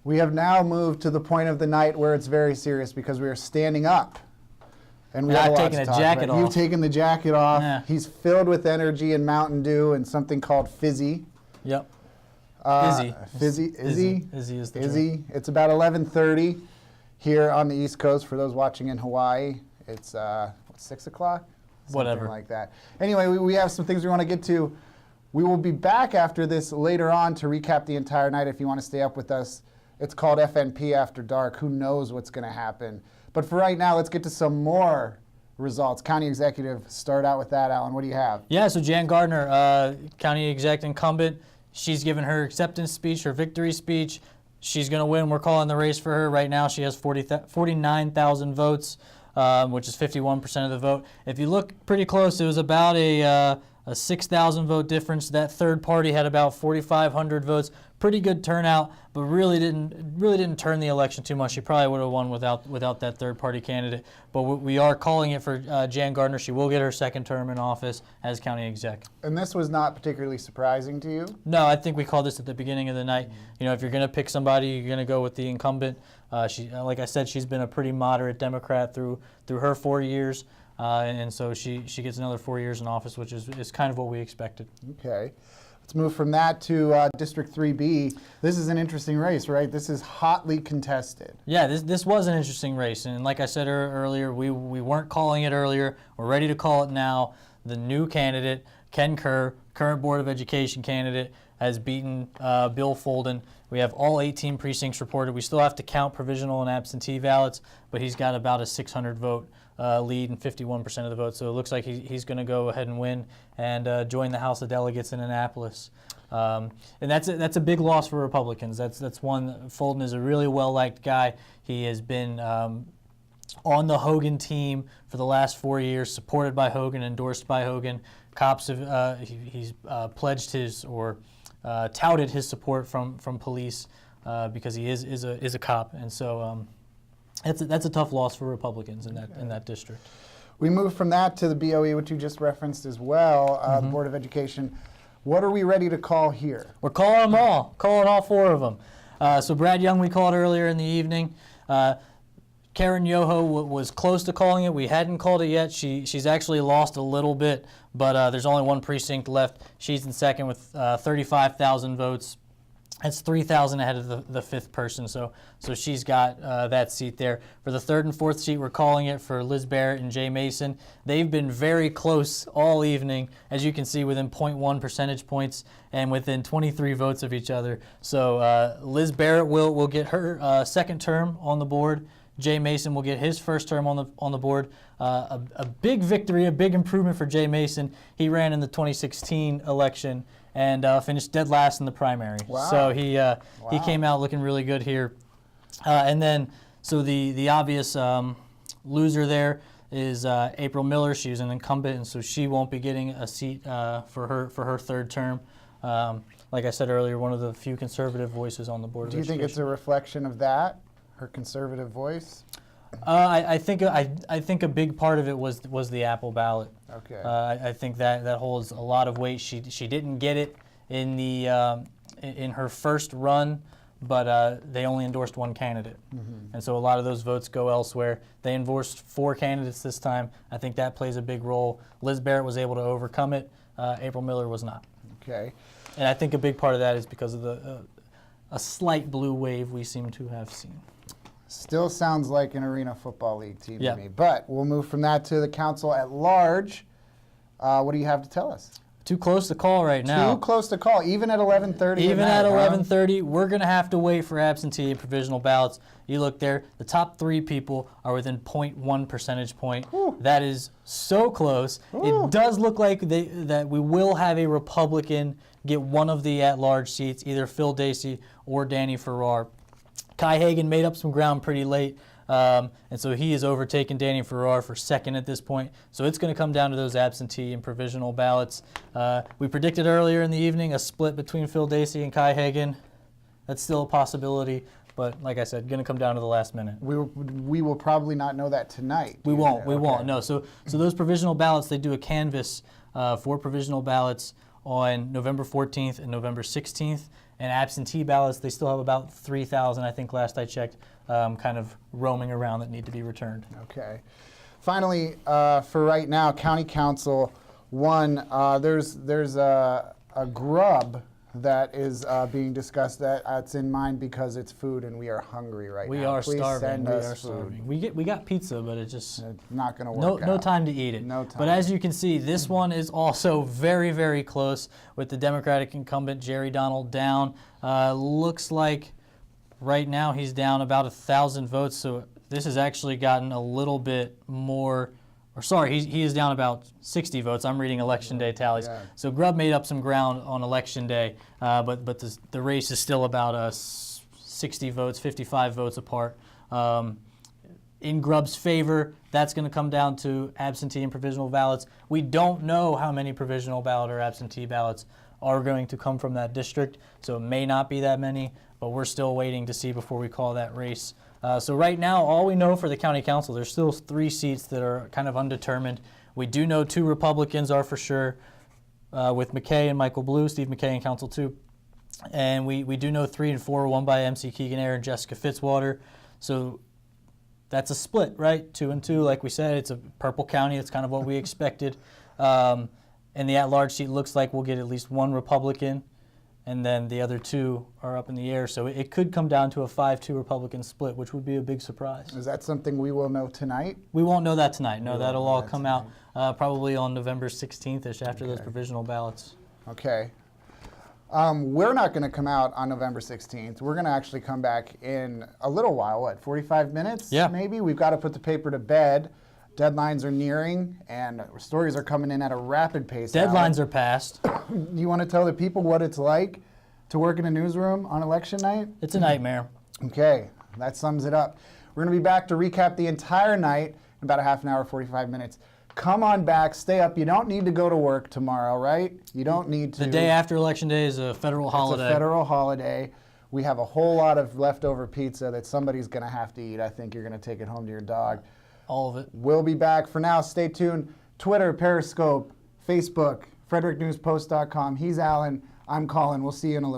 We have now moved to the point of the night where it's very serious because we are standing up. And we have a lot to talk about. You've taken the jacket off. Yeah. He's filled with energy and Mountain Dew and something called Fizzy. Yep. Izzy. Izzy is the Izzy. It's about 11:30 here on the East Coast. For those watching in Hawaii, it's 6 o'clock? Whatever. Something like that. Anyway, we have some things we want to get to. We will be back after this later on to recap the entire night if you want to stay up with us. It's called FNP After Dark. Who knows what's going to happen? But for right now, let's get to some more results. County Executive, start out with that, Alan. What do you have? Yeah, so Jan Gardner, County Exec incumbent, she's given her acceptance speech, her victory speech. She's going to win. We're calling the race for her right now. She has 49,000 votes, which is 51% of the vote. If you look pretty close, it was about a 6,000 vote difference. That third party had about 4,500 votes. Pretty good turnout, but really didn't turn the election too much. She probably would have won without that third party candidate. But we are calling it for Jan Gardner. She will get her second term in office as county exec. And this was not particularly surprising to you? No, I think we called this at the beginning of the night. You know, if you're going to pick somebody, you're going to go with the incumbent. She, like I said, she's been a pretty moderate Democrat through her 4 years. And so she gets another 4 years in office, which is kind of what we expected. Okay. Let's move from that to District 3B. This is an interesting race, right? This is hotly contested. Yeah, this was an interesting race. And like I said earlier, we weren't calling it earlier. We're ready to call it now. The new candidate, Ken Kerr, current Board of Education candidate, has beaten Bill Folden. We have all 18 precincts reported. We still have to count provisional and absentee ballots, but he's got about a 600 vote lead and 51% of the vote. So it looks like he's going to go ahead and win and join the House of Delegates in Annapolis. And that's a big loss for Republicans. That's one. Folden is a really well-liked guy. He has been on the Hogan team for the last 4 years, supported by Hogan, endorsed by Hogan. Cops have he's pledged his or touted his support from police because he is a cop, and so that's a tough loss for Republicans in that district. We move from that to the BOE, which you just referenced as well, the Board of Education. What are we ready to call here? We're calling them all, calling all four of them. So Brad Young we called earlier in the evening. Karen Yoho was close to calling it. We hadn't called it yet. She's actually lost a little bit, but there's only one precinct left. She's in second with 35,000 votes. That's 3,000 ahead of the fifth person, so she's got that seat there. For the third and fourth seat, we're calling it for Liz Barrett and Jay Mason. They've been very close all evening, as you can see, within 0.1 percentage points and within 23 votes of each other. So Liz Barrett will get her second term on the board. Jay Mason will get his first term on the board. A big victory, a big improvement for Jay Mason. He ran in the 2016 election and finished dead last in the primary. Wow. So he came out looking really good here. And then, so the obvious loser there is April Miller. She was an incumbent, and so she won't be getting a seat for her third term. Like I said earlier, one of the few conservative voices on the board. Do you think it's a reflection of that, her conservative voice? I think a big part of it was the Apple ballot. Okay. I think that holds a lot of weight. She didn't get it in the in her first run, but they only endorsed one candidate, and so a lot of those votes go elsewhere. They endorsed 4 candidates this time. I think that plays a big role. Liz Barrett was able to overcome it. April Miller was not. Okay. And I think a big part of that is because of a slight blue wave we seem to have seen. Still sounds like an Arena Football League team Yeah. to me. But we'll move from that to the council at large. What do you have to tell us? Too close to call right now. Too close to call, even at 11:30. Even at 11:30, we're going to have to wait for absentee and provisional ballots. You look there, the top 3 people are within 0.1 percentage point. Whew. That is so close. Ooh. It does look like that we will have a Republican get one of the at-large seats, either Phil Dacey or Danny Farrar. Kai Hagan made up some ground pretty late, and so he has overtaken Danny Farrar for second at this point. So it's going to come down to those absentee and provisional ballots. We predicted earlier in the evening a split between Phil Dacey and Kai Hagan. That's still a possibility, but like I said, going to come down to the last minute. We will probably not know that tonight. We won't. No. So those provisional ballots, they do a canvass for provisional ballots on November 14th and November 16th. And absentee ballots, they still have about 3,000, I think last I checked, kind of roaming around that need to be returned. Okay. Finally, for right now, County Council, there's a grub that is being discussed that's in mind because it's food and we are hungry right We now. are Please starving. send We us are food. starving. We got pizza, but it just It's not going to work no out. time to eat it. No time. But as you can see, this one is also very, very close with the Democratic incumbent Jerry Donald down. Looks like right now he's down about 1,000 votes. So this has actually gotten a little bit more. Or sorry, he is down about 60 votes. I'm reading Election Day tallies. Yeah. So Grubb made up some ground on Election Day, but the race is still about 60 votes, 55 votes apart. In Grubb's favor, that's going to come down to absentee and provisional ballots. We don't know how many provisional ballot or absentee ballots are going to come from that district, so it may not be that many, but we're still waiting to see before we call that race. So right now, all we know for the county council, there's still 3 seats that are kind of undetermined. We do know 2 Republicans are for sure, with McKay and Michael Blue, Steve McKay in Council 2. And we do know 3 and 4, one by MC Keegan Ayer and Jessica Fitzwater. So that's a split, right? 2 and 2, like we said, it's a purple county. It's kind of what we expected. And the at-large seat looks like we'll get at least 1 Republican, and then the other 2 are up in the air. So it could come down to a 5-2 Republican split, which would be a big surprise. Is that something we will know tonight? We won't know that tonight. No, We won't that'll know all that come out probably on November 16th-ish after those provisional ballots. Okay. We're not going to come out on November 16th. We're going to actually come back in a little while, what, 45 minutes? Yeah. Maybe? We've got to put the paper to bed. Deadlines are nearing, and stories are coming in at a rapid pace. Deadlines are passed. You want to tell the people what it's like to work in a newsroom on election night? It's a nightmare. Okay, that sums it up. We're going to be back to recap the entire night in about a half an hour, 45 minutes. Come on back, stay up. You don't need to go to work tomorrow, right? You don't need to. The day after Election Day is a federal holiday. It's a federal holiday. We have a whole lot of leftover pizza that somebody's going to have to eat. I think you're going to take it home to your dog. All of it. We'll be back. For now, stay tuned. Twitter, Periscope, Facebook, FrederickNewsPost.com. He's Alan. I'm Colin. We'll see you in a little